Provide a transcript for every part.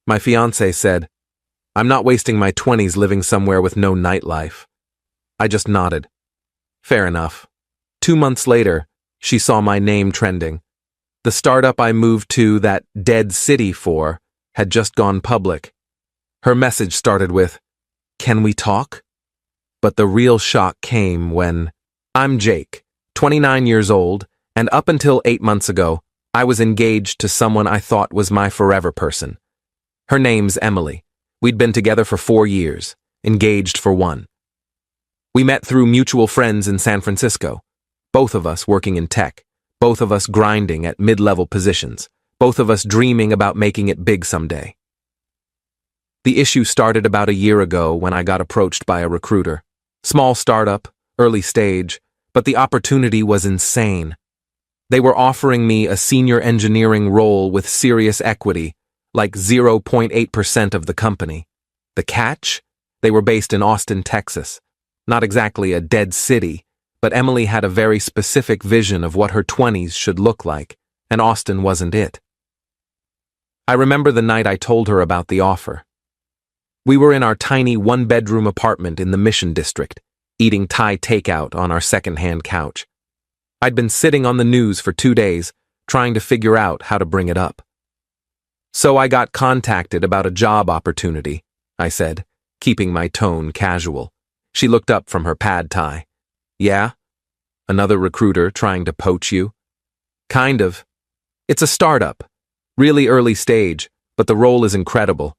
My fiancé said, "I'm not wasting my 20s living somewhere with no nightlife." I just nodded. Fair enough. 2 months later, she saw my name trending. The startup I moved to that dead city for had just gone public. Her message started with, "Can we talk?" But the real shock came when I'm Jake, 29 years old, and up until 8 months ago, I was engaged to someone I thought was my forever person. Her name's Emily. We'd been together for 4 years, engaged for 1. We met through mutual friends in San Francisco, both of us working in tech, both of us grinding at mid-level positions, both of us dreaming about making it big someday. The issue started about a year ago when I got approached by a recruiter. Small startup, early stage, but the opportunity was insane. They were offering me a senior engineering role with serious equity, like 0.8% of the company. The catch? They were based in Austin, Texas. Not exactly a dead city, but Emily had a very specific vision of what her 20s should look like, and Austin wasn't it. I remember the night I told her about the offer. We were in our tiny one-bedroom apartment in the Mission District, eating Thai takeout on our second-hand couch. I'd been sitting on the news for 2 days, trying to figure out how to bring it up. "So I got contacted about a job opportunity," I said, keeping my tone casual. She looked up from her pad thai. "Yeah? Another recruiter trying to poach you?" "Kind of. It's a startup. Really early stage, but the role is incredible.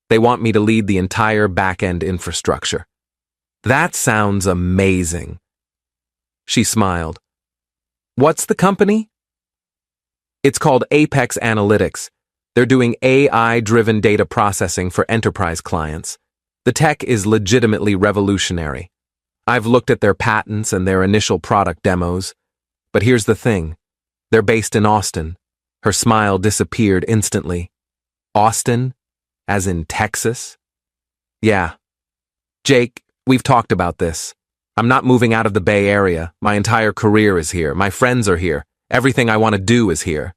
They want me to lead the entire back-end infrastructure." "That sounds amazing." She smiled. "What's the company?" "It's called Apex Analytics. They're doing AI-driven data processing for enterprise clients. The tech is legitimately revolutionary. I've looked at their patents and their initial product demos. But here's the thing. They're based in Austin." Her smile disappeared instantly. "Austin? As in Texas?" "Yeah. Jake, we've talked about this. I'm not moving out of the Bay Area. My entire career is here. My friends are here. Everything I want to do is here."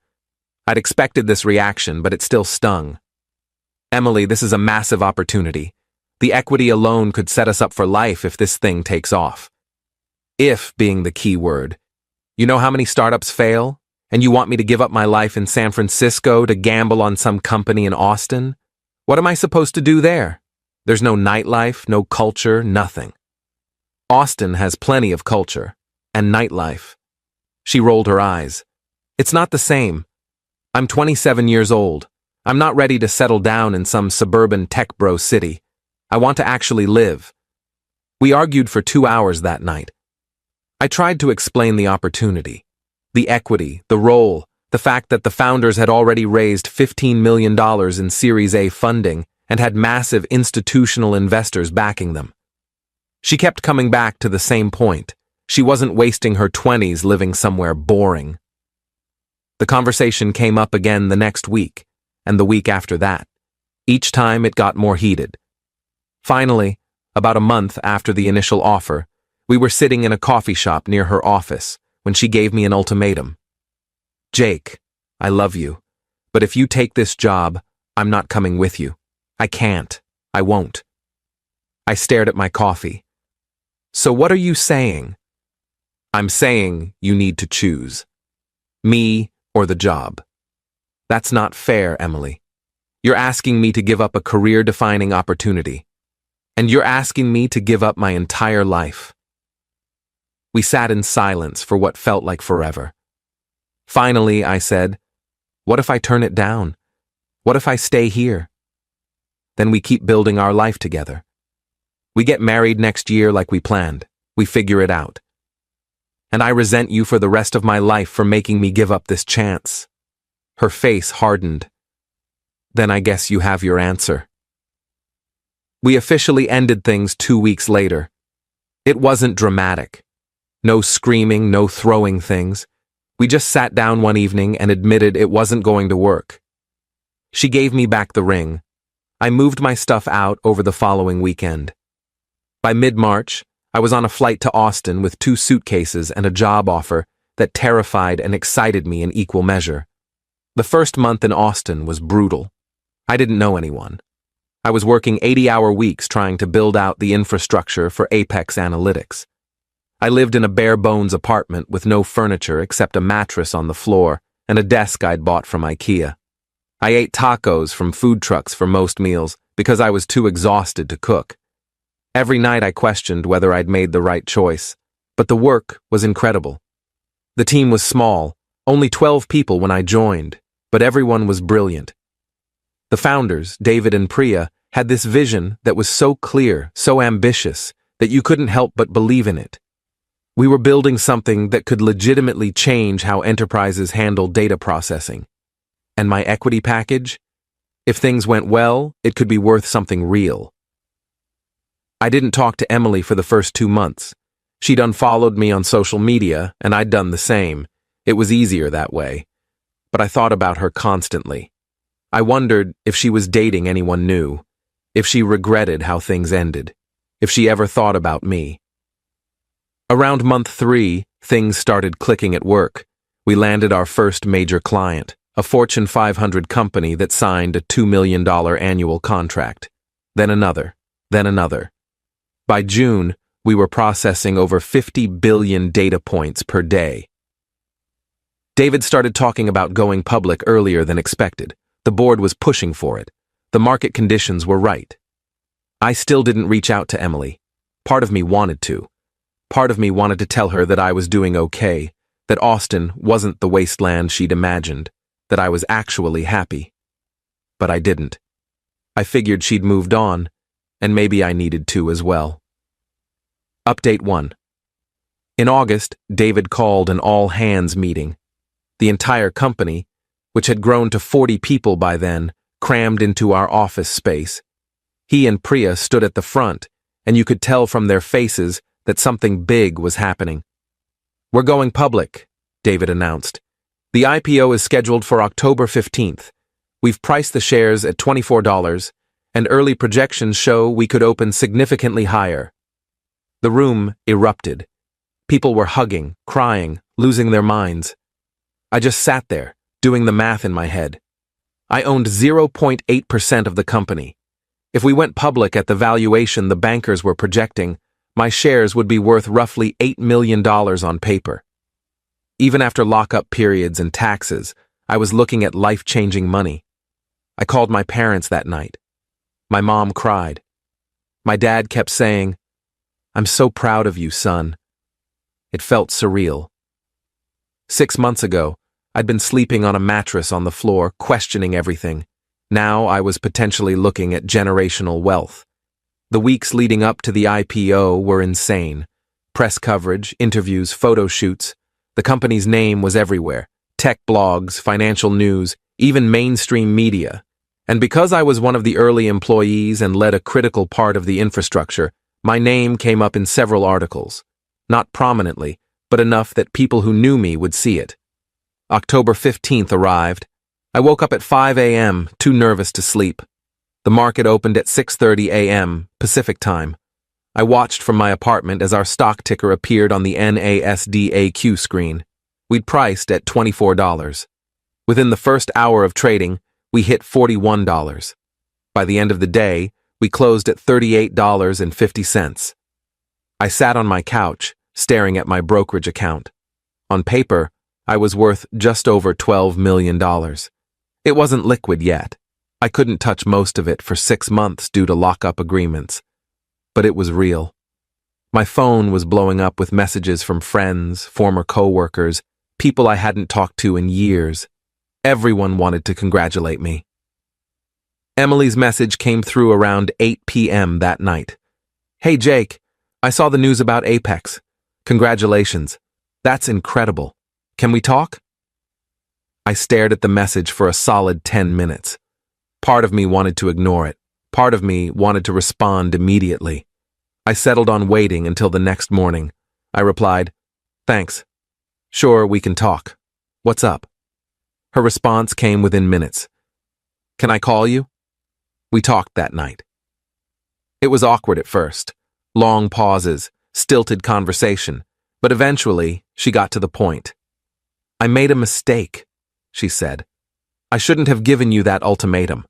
I'd expected this reaction, but it still stung. "Emily, this is a massive opportunity. The equity alone could set us up for life if this thing takes off." If being the key word. You know how many startups fail? And you want me to give up my life in San Francisco to gamble on some company in Austin? What am I supposed to do there? There's no nightlife, no culture, nothing. Austin has plenty of culture and nightlife. She rolled her eyes. "It's not the same. I'm 27 years old. I'm not ready to settle down in some suburban tech bro city. I want to actually live." We argued for 2 hours that night. I tried to explain the opportunity, the equity, the role, the fact that the founders had already raised $15 million in Series A funding and had massive institutional investors backing them. She kept coming back to the same point. She wasn't wasting her 20s living somewhere boring. The conversation came up again the next week, and the week after that. Each time it got more heated. Finally, about a month after the initial offer, we were sitting in a coffee shop near her office when she gave me an ultimatum. "Jake, I love you, but if you take this job, I'm not coming with you. I can't. I won't." I stared at my coffee. "So what are you saying?" "I'm saying you need to choose. Me or the job. That's not fair, Emily. You're asking me to give up a career-defining opportunity. And you're asking me to give up my entire life." We sat in silence for what felt like forever. Finally, I said, "What if I turn it down? What if I stay here? Then we keep building our life together. We get married next year like we planned. We figure it out. And I resent you for the rest of my life for making me give up this chance." Her face hardened. "Then I guess you have your answer." We officially ended things 2 weeks later. It wasn't dramatic. No screaming, no throwing things. We just sat down one evening and admitted it wasn't going to work. She gave me back the ring. I moved my stuff out over the following weekend. By mid-March, I was on a flight to Austin with 2 suitcases and a job offer that terrified and excited me in equal measure. The first month in Austin was brutal. I didn't know anyone. I was working 80-hour weeks trying to build out the infrastructure for Apex Analytics. I lived in a bare-bones apartment with no furniture except a mattress on the floor and a desk I'd bought from IKEA. I ate tacos from food trucks for most meals because I was too exhausted to cook. Every night I questioned whether I'd made the right choice, but the work was incredible. The team was small, only 12 people when I joined, but everyone was brilliant. The founders, David and Priya, had this vision that was so clear, so ambitious, that you couldn't help but believe in it. We were building something that could legitimately change how enterprises handle data processing. And my equity package? If things went well, it could be worth something real. I didn't talk to Emily for the first 2 months. She'd unfollowed me on social media, and I'd done the same. It was easier that way. But I thought about her constantly. I wondered if she was dating anyone new, if she regretted how things ended, if she ever thought about me. Around month 3, things started clicking at work. We landed our first major client, a Fortune 500 company that signed a $2 million annual contract. Then another, then another. By June, we were processing over 50 billion data points per day. David started talking about going public earlier than expected. The board was pushing for it. The market conditions were right. I still didn't reach out to Emily. Part of me wanted to. Part of me wanted to tell her that I was doing okay, that Austin wasn't the wasteland she'd imagined, that I was actually happy. But I didn't. I figured she'd moved on, and maybe I needed to as well. Update 1. In August, David called an all-hands meeting. The entire company, which had grown to 40 people by then, crammed into our office space. He and Priya stood at the front, and you could tell from their faces that something big was happening. "We're going public," David announced. "The IPO is scheduled for October 15th. We've priced the shares at $24, and early projections show we could open significantly higher." The room erupted. People were hugging, crying, losing their minds. I just sat there, doing the math in my head. I owned 0.8% of the company. If we went public at the valuation the bankers were projecting, my shares would be worth roughly $8 million on paper. Even after lockup periods and taxes, I was looking at life-changing money. I called my parents that night. My mom cried. My dad kept saying, "I'm so proud of you, son." It felt surreal. 6 months ago, I'd been sleeping on a mattress on the floor, questioning everything. Now I was potentially looking at generational wealth. The weeks leading up to the IPO were insane. Press coverage, interviews, photo shoots. The company's name was everywhere. Tech blogs, financial news, even mainstream media. And because I was one of the early employees and led a critical part of the infrastructure, my name came up in several articles. Not prominently, but enough that people who knew me would see it. October 15th arrived. I woke up at 5 a.m., too nervous to sleep. The market opened at 6:30 a.m. Pacific time. I watched from my apartment as our stock ticker appeared on the NASDAQ screen. We'd priced at $24. Within the first hour of trading, we hit $41. By the end of the day, we closed at $38.50. I sat on my couch, staring at my brokerage account. On paper, I was worth just over $12 million. It wasn't liquid yet. I couldn't touch most of it for 6 months due to lockup agreements. But it was real. My phone was blowing up with messages from friends, former coworkers, people I hadn't talked to in years. Everyone wanted to congratulate me. Emily's message came through around 8 p.m. that night. "Hey Jake, I saw the news about Apex. Congratulations. That's incredible. Can we talk?" I stared at the message for a solid 10 minutes. Part of me wanted to ignore it. Part of me wanted to respond immediately. I settled on waiting until the next morning. I replied, "Thanks. Sure, we can talk. What's up?" Her response came within minutes. "Can I call you?" We talked that night. It was awkward at first. Long pauses, stilted conversation, but eventually she got to the point. "I made a mistake," she said. "I shouldn't have given you that ultimatum."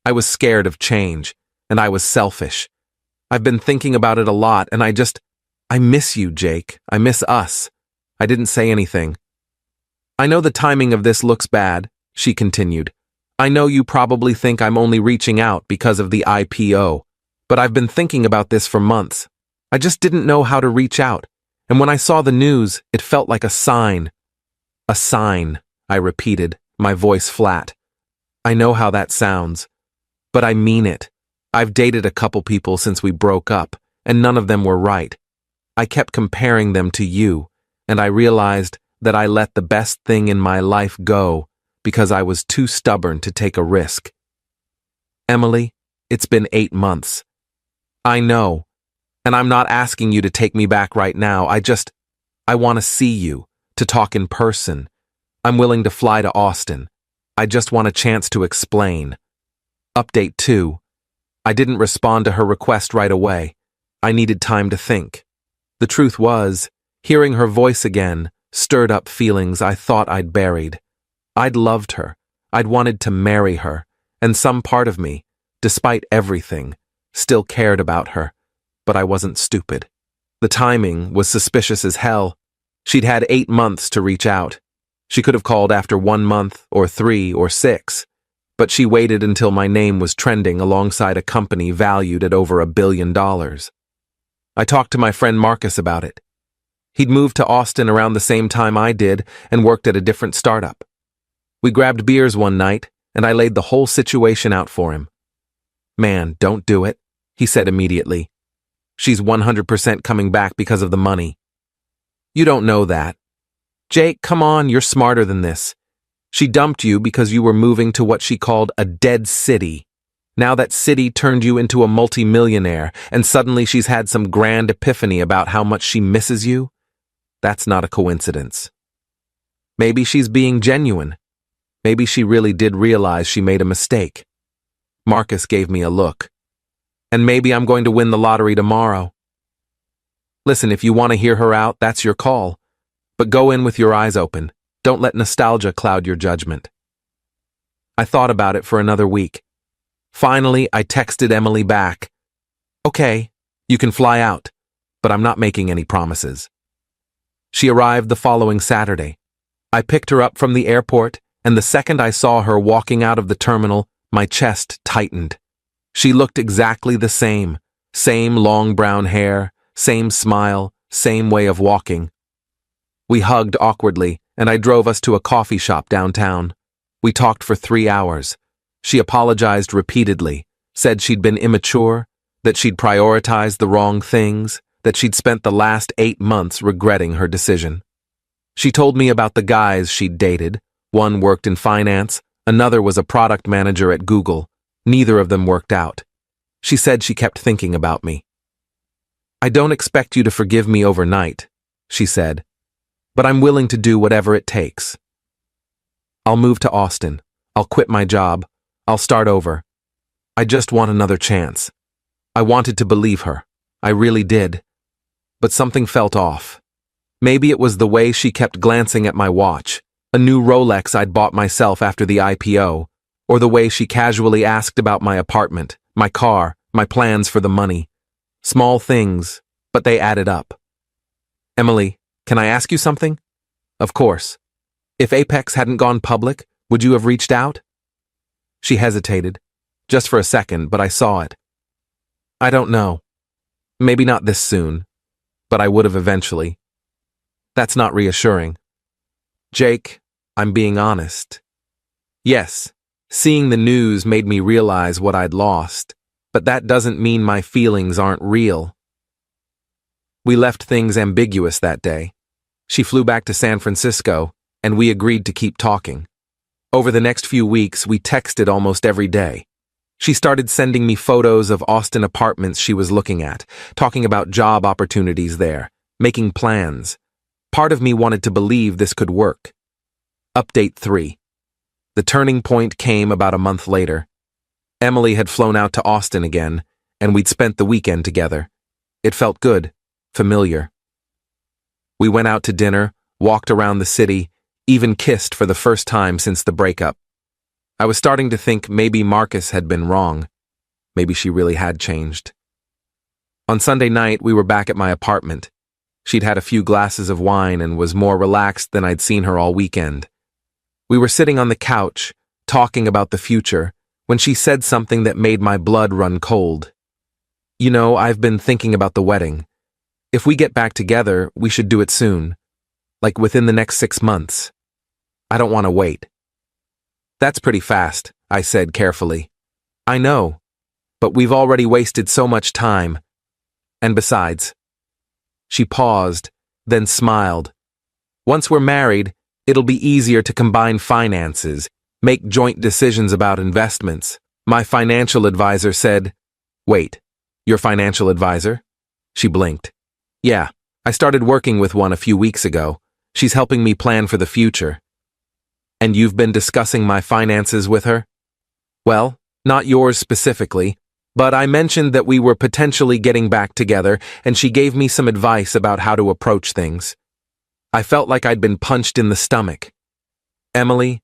I was scared of change, and I was selfish. I've been thinking about it a lot, and I miss you, Jake. I miss us. I didn't say anything. I know the timing of this looks bad, she continued. I know you probably think I'm only reaching out because of the IPO, but I've been thinking about this for months. I just didn't know how to reach out, and when I saw the news, it felt like a sign. A sign, I repeated, my voice flat. I know how that sounds, but I mean it. I've dated a couple people since we broke up, and none of them were right. I kept comparing them to you, and I realized that I let the best thing in my life go because I was too stubborn to take a risk. Emily, it's been 8 months. I know, and I'm not asking you to take me back right now. I want to see you, to talk in person. I'm willing to fly to Austin. I just want a chance to explain. Update 2. I didn't respond to her request right away. I needed time to think. The truth was, hearing her voice again stirred up feelings I thought I'd buried. I'd loved her. I'd wanted to marry her, and some part of me, despite everything, still cared about her. But I wasn't stupid. The timing was suspicious as hell. She'd had 8 months to reach out. She could have called after 1 month, or 3, or 6. But she waited until my name was trending alongside a company valued at over $1 billion. I talked to my friend Marcus about it. He'd moved to Austin around the same time I did and worked at a different startup. We grabbed beers one night, and I laid the whole situation out for him. Man, don't do it, he said immediately. She's 100% coming back because of the money. You don't know that. Jake, come on, you're smarter than this. She dumped you because you were moving to what she called a dead city. Now that city turned you into a multimillionaire, and suddenly she's had some grand epiphany about how much she misses you? That's not a coincidence. Maybe she's being genuine. Maybe she really did realize she made a mistake. Marcus gave me a look. And maybe I'm going to win the lottery tomorrow. Listen, if you want to hear her out, that's your call. But go in with your eyes open. Don't let nostalgia cloud your judgment. I thought about it for another week. Finally, I texted Emily back. Okay, you can fly out, but I'm not making any promises. She arrived the following Saturday. I picked her up from the airport, and the second I saw her walking out of the terminal, my chest tightened. She looked exactly the same long brown hair, same smile, same way of walking. We hugged awkwardly, and I drove us to a coffee shop downtown. We talked for 3 hours. She apologized repeatedly, said she'd been immature, that she'd prioritized the wrong things, that she'd spent the last 8 months regretting her decision. She told me about the guys she'd dated. One worked in finance, another was a product manager at Google. Neither of them worked out. She said she kept thinking about me. I don't expect you to forgive me overnight, she said, but I'm willing to do whatever it takes. I'll move to Austin. I'll quit my job. I'll start over. I just want another chance. I wanted to believe her. I really did. But something felt off. Maybe it was the way she kept glancing at my watch, a new Rolex I'd bought myself after the IPO, or the way she casually asked about my apartment, my car, my plans for the money. Small things, but they added up. Emily, can I ask you something? Of course. If Apex hadn't gone public, would you have reached out? She hesitated, just for a second, but I saw it. I don't know. Maybe not this soon, but I would have eventually. That's not reassuring. Jake, I'm being honest. Yes, seeing the news made me realize what I'd lost, but that doesn't mean my feelings aren't real. We left things ambiguous that day. She flew back to San Francisco, and we agreed to keep talking. Over the next few weeks, we texted almost every day. She started sending me photos of Austin apartments she was looking at, talking about job opportunities there, making plans. Part of me wanted to believe this could work. Update 3. The turning point came about a month later. Emily had flown out to Austin again, and we'd spent the weekend together. It felt good, familiar. We went out to dinner, walked around the city, even kissed for the first time since the breakup. I was starting to think maybe Marcus had been wrong. Maybe she really had changed. On Sunday night, we were back at my apartment. She'd had a few glasses of wine and was more relaxed than I'd seen her all weekend. We were sitting on the couch, talking about the future, when she said something that made my blood run cold. You know, I've been thinking about the wedding. If we get back together, we should do it soon. Like within the next 6 months. I don't want to wait. That's pretty fast, I said carefully. I know, but we've already wasted so much time. And besides. She paused, then smiled. Once we're married, it'll be easier to combine finances, make joint decisions about investments. My financial advisor said, Wait, your financial advisor? She blinked. Yeah, I started working with one a few weeks ago. She's helping me plan for the future. And you've been discussing my finances with her? Well, not yours specifically, but I mentioned that we were potentially getting back together, and she gave me some advice about how to approach things. I felt like I'd been punched in the stomach. Emily,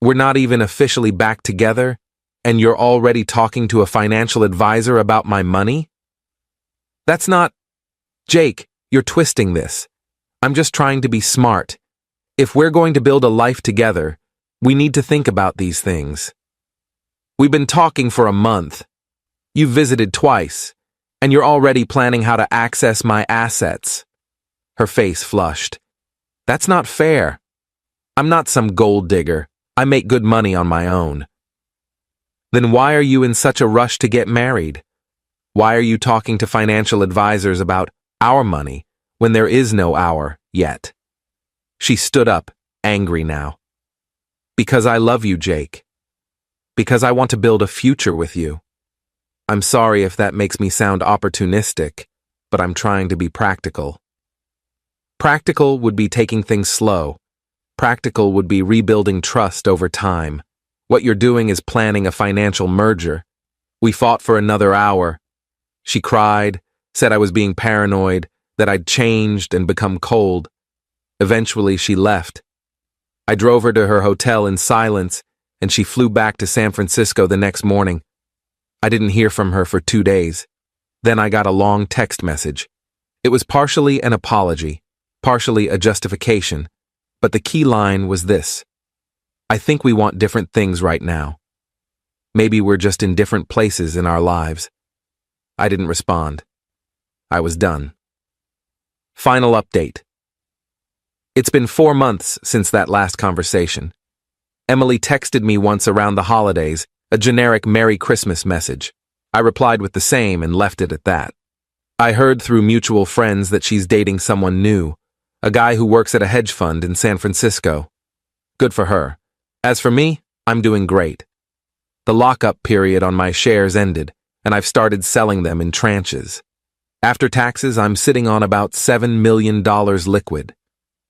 we're not even officially back together, and you're already talking to a financial advisor about my money? That's not... Jake, you're twisting this. I'm just trying to be smart. If we're going to build a life together, we need to think about these things. We've been talking for a month. You've visited twice, and you're already planning how to access my assets. Her face flushed. That's not fair. I'm not some gold digger. I make good money on my own. Then why are you in such a rush to get married? Why are you talking to financial advisors about our money when there is no our yet? She stood up, angry now. Because I love you, Jake. Because I want to build a future with you. I'm sorry if that makes me sound opportunistic, but I'm trying to be practical. Practical would be taking things slow. Practical would be rebuilding trust over time. What you're doing is planning a financial merger. We fought for another hour. She cried, said I was being paranoid, that I'd changed and become cold. Eventually, she left. I drove her to her hotel in silence, and she flew back to San Francisco the next morning. I didn't hear from her for 2 days. Then I got a long text message. It was partially an apology, partially a justification, but the key line was this. I think we want different things right now. Maybe we're just in different places in our lives. I didn't respond. I was done. Final update. It's been 4 months since that last conversation. Emily texted me once around the holidays, a generic Merry Christmas message. I replied with the same and left it at that. I heard through mutual friends that she's dating someone new, a guy who works at a hedge fund in San Francisco. Good for her. As for me, I'm doing great. The lockup period on my shares ended, and I've started selling them in tranches. After taxes, I'm sitting on about $7 million liquid.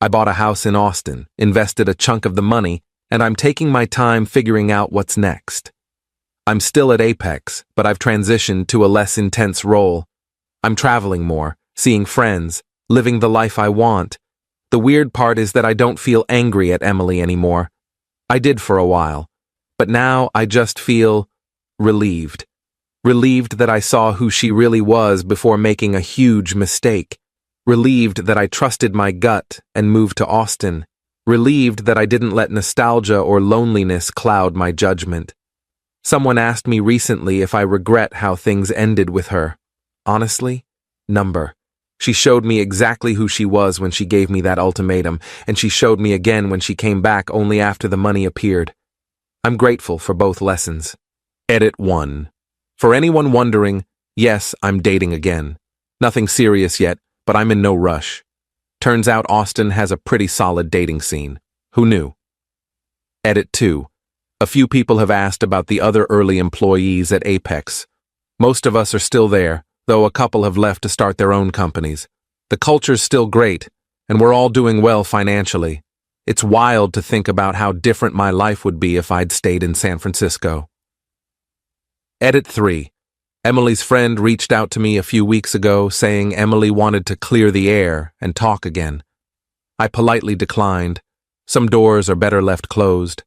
I bought a house in Austin, invested a chunk of the money, and I'm taking my time figuring out what's next. I'm still at Apex, but I've transitioned to a less intense role. I'm traveling more, seeing friends, living the life I want. The weird part is that I don't feel angry at Emily anymore. I did for a while, but now I just feel relieved. Relieved that I saw who she really was before making a huge mistake. Relieved that I trusted my gut and moved to Austin. Relieved that I didn't let nostalgia or loneliness cloud my judgment. Someone asked me recently if I regret how things ended with her. Honestly, number. She showed me exactly who she was when she gave me that ultimatum, and she showed me again when she came back only after the money appeared. I'm grateful for both lessons. Edit 1. For anyone wondering, yes, I'm dating again. Nothing serious yet, but I'm in no rush. Turns out Austin has a pretty solid dating scene. Who knew? Edit 2. A few people have asked about the other early employees at Apex. Most of us are still there, though a couple have left to start their own companies. The culture's still great, and we're all doing well financially. It's wild to think about how different my life would be if I'd stayed in San Francisco. Edit 3. Emily's friend reached out to me a few weeks ago saying Emily wanted to clear the air and talk again. I politely declined. Some doors are better left closed.